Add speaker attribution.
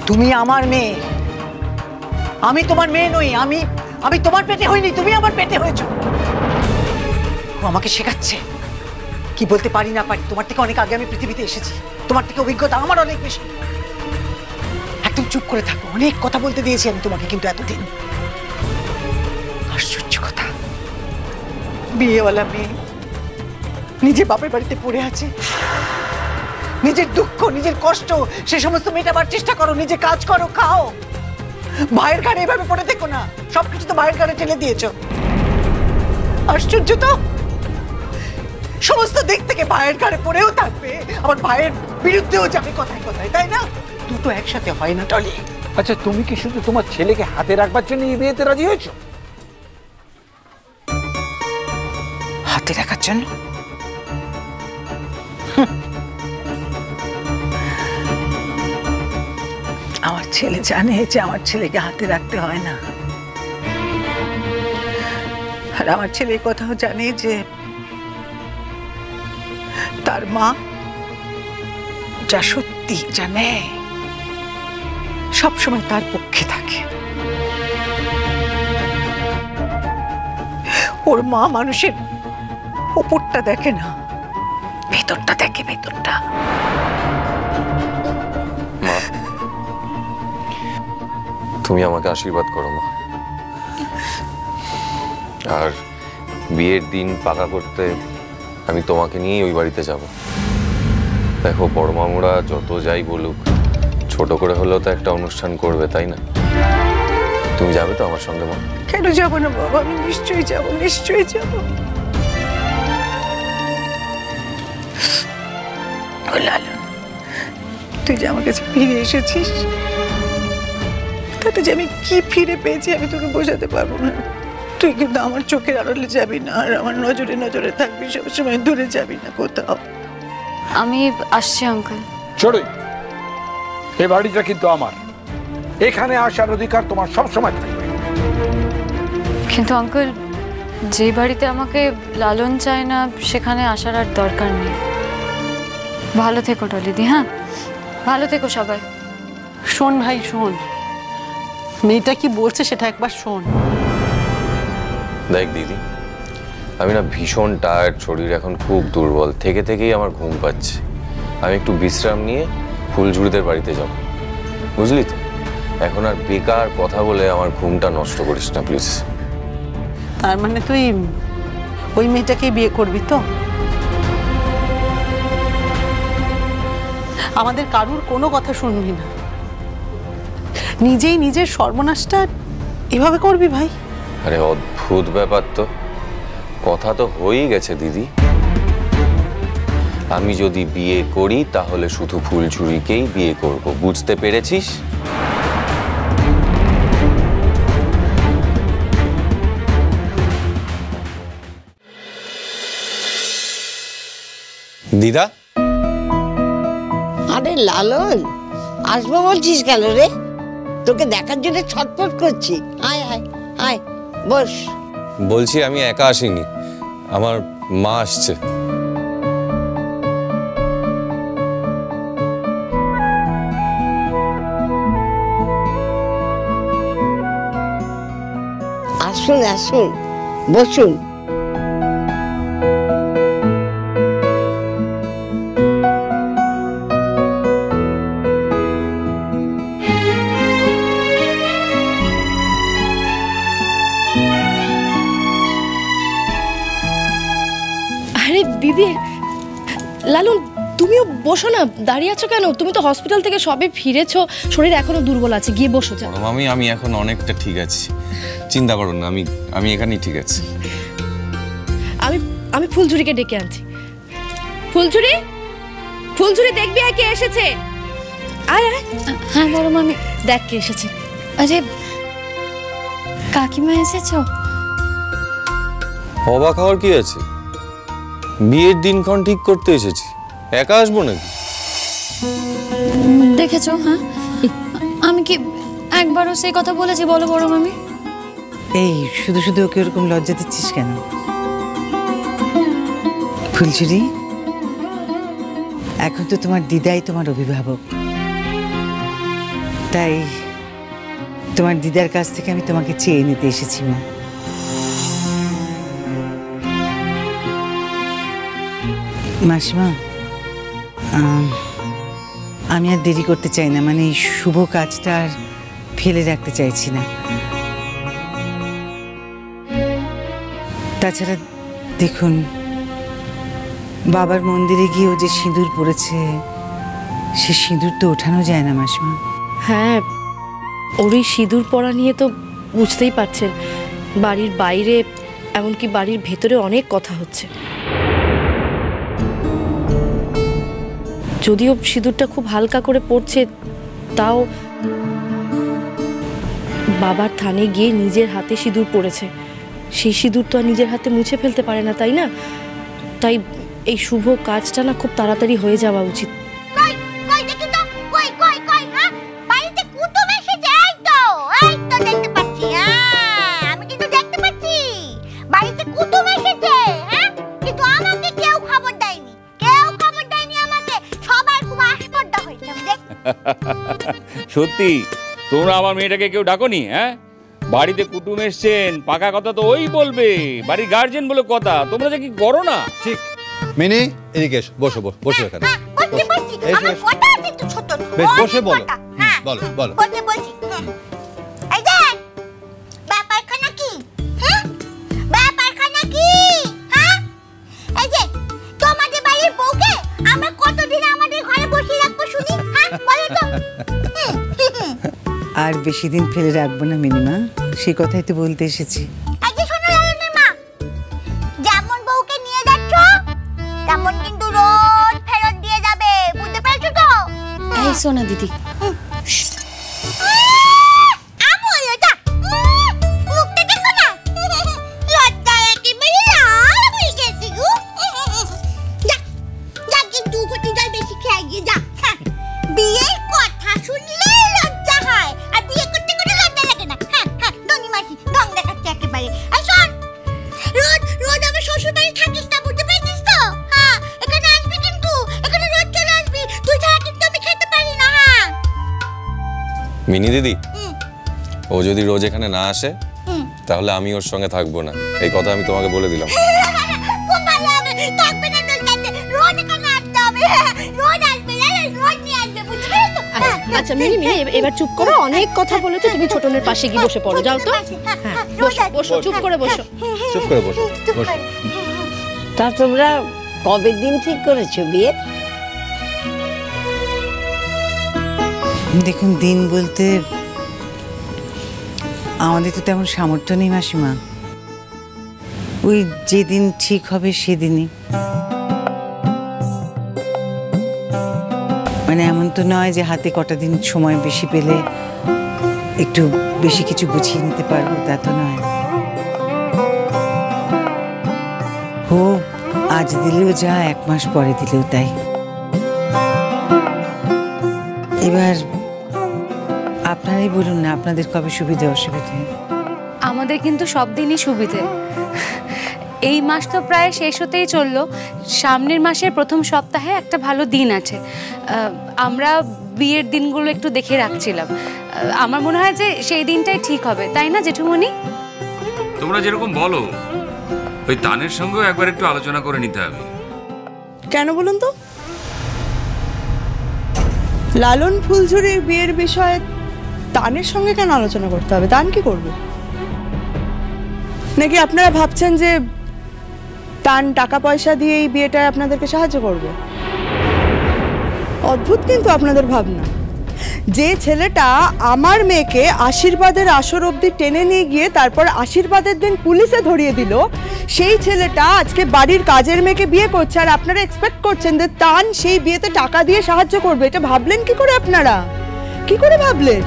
Speaker 1: তুমি আমার মেয়ে, আমি তোমার মেয়ে নই। আমি তোমার পেটে হইনি, তুমি আমার পেটে হয়েছো। ও আমাকে শেখাচ্ছে কি বলতে পারি না পারি। তোমার থেকে অনেক আগে আমি পৃথিবীতে এসেছি, তোমার থেকে অভিজ্ঞতা আমার অনেক বেশি। একদম চুপ করে থাকো, অনেক কথা বলতে দিয়েছি আমি তোমাকে, কিন্তু এতদিন। আশ্চর্য কথা, বিয়েওয়ালা মেয়ে নিজে বাপের বাড়িতে পড়ে আছে, নিজের দুঃখ নিজের কষ্ট সে সমস্ত মেটাবার চেষ্টা করো, নিজে কাজ করো, খাও। ভাইয়ের ঘাড়ে এভাবে পড়ে থেকো না, সবকিছু তো ভাইয়ের ঘাড়ে ঠেলে দিয়েছ। আশ্চর্য তো, সমস্ত দিক থেকে ভাইয়ের ঘাড়ে পড়েও থাকবে, আবার ভাইয়ের বিরুদ্ধেও যাবে কথায় কথায়, তাই না? দুটো একসাথে হয় না টলি।
Speaker 2: আচ্ছা, তুমি কি শুধু তোমার ছেলেকে হাতে রাখবার জন্য এই বিয়েতে রাজি হয়েছো?
Speaker 1: হাতে রাখার জন্য? আমার ছেলে জানে যে আমার ছেলেকে হাতে রাখতে হয় না, আর আমার ছেলে এই কথাও জানে যে তার মা যা সত্যি জানে সবসময় তার পক্ষে থাকে। ওর মা মানুষের উপরটা দেখে না, ভেতরটা দেখে, ভেতরটা।
Speaker 3: মা, তুমি আমাকে আশীর্বাদ করো মা। আর বিয়ের দিন পাকা করতে আমি তোমাকে নিয়েই ওই বাড়িতে যাব। দেখো, বড় মামুরা যত যাই বলুক, ছোট করে হলেও তো একটা অনুষ্ঠান করবে, তাই না? তুমি যাবে তো আমার সঙ্গে মা?
Speaker 1: কেন যাবো না বাবা, আমি নিশ্চয়ই যাব, নিশ্চয়ই যাব। লালন, তুই যে আমার কাছে ফিরে এসেছিস, তাতে যে আমি কি ফিরে পেয়েছি আমি তোকে বোঝাতে পারবো না। তুই কিন্তু আমার চোখের আড়ালে যাবি না, আর আমার নজরে নজরে থাকবি, সবসময় দূরে যাবি না কোথাও।
Speaker 4: আমি আসছি আঙ্কেল।
Speaker 2: চড়ুই, এই বাড়িটা কিন্তু আমার, এখানে আসার অধিকার তোমার সবসময় থাকবে।
Speaker 4: কিন্তু আঙ্কেল, যে বাড়িতে আমাকে লালন চায় না সেখানে আসার আর দরকার নেই। ভালো থেকো টলিদি। হ্যাঁ, ভালো থেকো সবাই।
Speaker 5: শোন ভাই, শোন, মেয়েটা কি বলছে সেটা একবার শোন।
Speaker 3: দেখ দিদি, আমি না ভীষণ টায়ার্ড, শরীর এখন খুব দুর্বল, থেকে থেকেই আমার ঘুম পাচ্ছে। আমি একটু বিশ্রাম নিয়ে ফুলঝুড়িদের বাড়িতে যাব, বুঝলি তো? এখন আর বেকার কথা বলে আমার ঘুমটা নষ্ট করিস না প্লিজ।
Speaker 5: তার মানে তুই ওই মেয়েটাকেই বিয়ে করবি তো? আমাদের কারুর কোনো কথা শুনবি না, নিজেই নিজের সর্বনাশটা এভাবে করবি ভাই?
Speaker 3: আরে অদ্ভুত ব্যাপার তো, কথা তো হয়েই গেছে দিদি। আমি যদি বিয়ে করি তাহলে শুধু ফুলঝুরিকেই বিয়ে করব, বুঝতে পেরেছিস? দিদা।
Speaker 6: আরে লালন, আসবো বলছিস কেন রে? তোকে দেখার জন্য ছটফট করছি। আয় আয় আয়, বস।
Speaker 3: বলছি আমি একা আসিনি, আমার মা আসছে।
Speaker 6: আসুন আসুন, বসুন।
Speaker 7: আরে দিদি, লালন তুমিও বসো না, দাঁড়িয়ে আছো কেন? তুমি তো হসপিটাল থেকে সবে ফিরেছো, শরীর এখনো দুর্বল আছে, গিয়ে বসো। যাও।
Speaker 3: আমি এখন অনেকটা ঠিক আছি, চিন্তা করুন না, আমি এখানেই ঠিক আছি।
Speaker 7: আমি ফুলঝুরিকে ডেকে আনছি। ফুলঝুরি, ফুলঝুরি, দেখবি আর কে এসেছে? আয় আয়।
Speaker 4: হ্যাঁ বড় মামি,
Speaker 7: দেখ কে এসেছে।
Speaker 4: আরে কাকিমা এসেছো?
Speaker 3: অবাক হওয়ার কি আছে, বিয়ের দিনক্ষণ ঠিক করতে এসেছি, একা আসবো নাকি?
Speaker 4: দেখেছো? হ্যাঁ, আমি কি একবারও সেই কথা বলেছি বলো বড় মামি?
Speaker 1: এই শুধু শুধু ওকে এরকম লজ্জা দিচ্ছিস কেন? ফুলঝুরি, এখন তো তোমার দিদাই তোমার অভিভাবক,
Speaker 8: তাই তোমার দিদার কাছ থেকে আমি তোমাকে চেয়ে নিতে এসেছি মা। মাসিমা, আমি আর দেরি করতে চাই না, মানে এই শুভ কাজটা আর ফেলে রাখতে চাইছি না। তাছাড়া দেখুন, বাবার মন্দিরে গিয়েও যে সিঁদুর পড়েছে, সে সিঁদুর তো ওঠানো যায় না মাসিমা।
Speaker 7: হ্যাঁ, ওর এই সিঁদুর পরা নিয়ে তো বুঝতেই পারছেন, বাড়ির বাইরে এমনকি বাড়ির ভেতরে অনেক কথা হচ্ছে। যদিও সিঁদুরটা খুব হালকা করে পড়ছে, তাও বাবার থানে গিয়ে নিজের হাতে সিঁদুর পড়েছে। সেই সিঁদুর তো আর নিজের হাতে মুছে ফেলতে পারে না, তাই না? তাই এই শুভ কাজটা না খুব তাড়াতাড়ি হয়ে যাওয়া উচিত।
Speaker 9: সত্যি তোমরা আমার মেয়েটাকে কেউ ডাকোনি? হ্যাঁ, বাড়িতে কুটুম এসছেন, পাকা কথা তো ওই বলবে, বাড়ির গার্জেন বলে কথা। তোমরা যে কি করো না।
Speaker 10: ঠিক। মিনি, এদিকে এসো, বসো বসো এখানে। বেশ, বসে বলো বলো বলো।
Speaker 8: আর বেশি দিন ফেলে রাখবো না মিনিমা, সেই কথাই তো বলতে এসেছি।
Speaker 11: যেমন বউকে নিয়ে যাচ্ছ তেমন কিন্তু রোজ ফেরত দিয়ে যাবে, বুঝতে পেরেছো তো?
Speaker 7: এই সোনা দিদি,
Speaker 3: মিনি দিদি, ও যদি রোজ এখানে না আসে তাহলে আমি ওর সঙ্গে থাকবো না, এই কথা আমি তোমাকে বলে দিলাম।
Speaker 7: আচ্ছা মিনি, এবার চুপ করো, অনেক কথা বলেছো, তুমি ছোটনের পাশে গিয়ে বসে পড়ো, যাও তো। হ্যাঁ, বসো বসো, চুপ করে বসো,
Speaker 10: চুপ করে বসো বসো।
Speaker 6: তা তোমরা কবে দিন ঠিক করেছো বিয়ের?
Speaker 8: দেখুন, দিন বলতে আমাদের তো তেমন সামর্থ্য নেই মাসিমা, ওই যেদিন ঠিক হবে সেদিনই। মানে এমন তো নয় যে হাতে কটা দিন সময় বেশি পেলে একটু বেশি কিছু গুছিয়ে নিতে পারবো, তা তো নয়। ও আজ দিলেও যা, 1 মাস পরে দিলেও তাই। এবার আপনারাই বলুন না, আপনাদের কবে সুবিধে অসুবিধে?
Speaker 4: আমাদের কিন্তু সব দিনই সুবিধে। এই মাস তো প্রায় শেষ হতেই চললো, সামনের মাসের প্রথম সপ্তাহে একটা ভালো দিন আছে। আমরা বিয়ের দিনগুলো একটু দেখে রাখছিলাম, আমার মনে হয় যে সেই দিনটাই ঠিক হবে, তাই না জেঠুমণি?
Speaker 9: তোমরা যেরকম বলো, ওই তানের সঙ্গেও একবার একটু আলোচনা করে নিতে হবে।
Speaker 5: কেন বলুন তো? লালন ফুলঝুরির বিয়ের বিষয়ে তানের সঙ্গে কেন আলোচনা করতে হবে? তান কি করবে? নাকি আপনারা ভাবছেন যে তান টাকা পয়সা দিয়ে এই বিয়েটায় আপনাদেরকে সাহায্য করবে? অদ্ভুত কিন্তু আপনাদের ভাবনা। যে ছেলেটা আমার মেয়েকে আশীর্বাদের আসর অবধি টেনে নিয়ে গিয়ে তারপর আশীর্বাদের দিন পুলিশে ধরিয়ে দিল, সেই ছেলেটা আজকে বাড়ির কাজের মেয়েকে বিয়ে করছে, আর আপনারা এক্সপেক্ট করছেন যে তান সেই বিয়েতে টাকা দিয়ে সাহায্য করবে। এটা ভাবলেন কি করে আপনারা? কি করে ভাবলেন?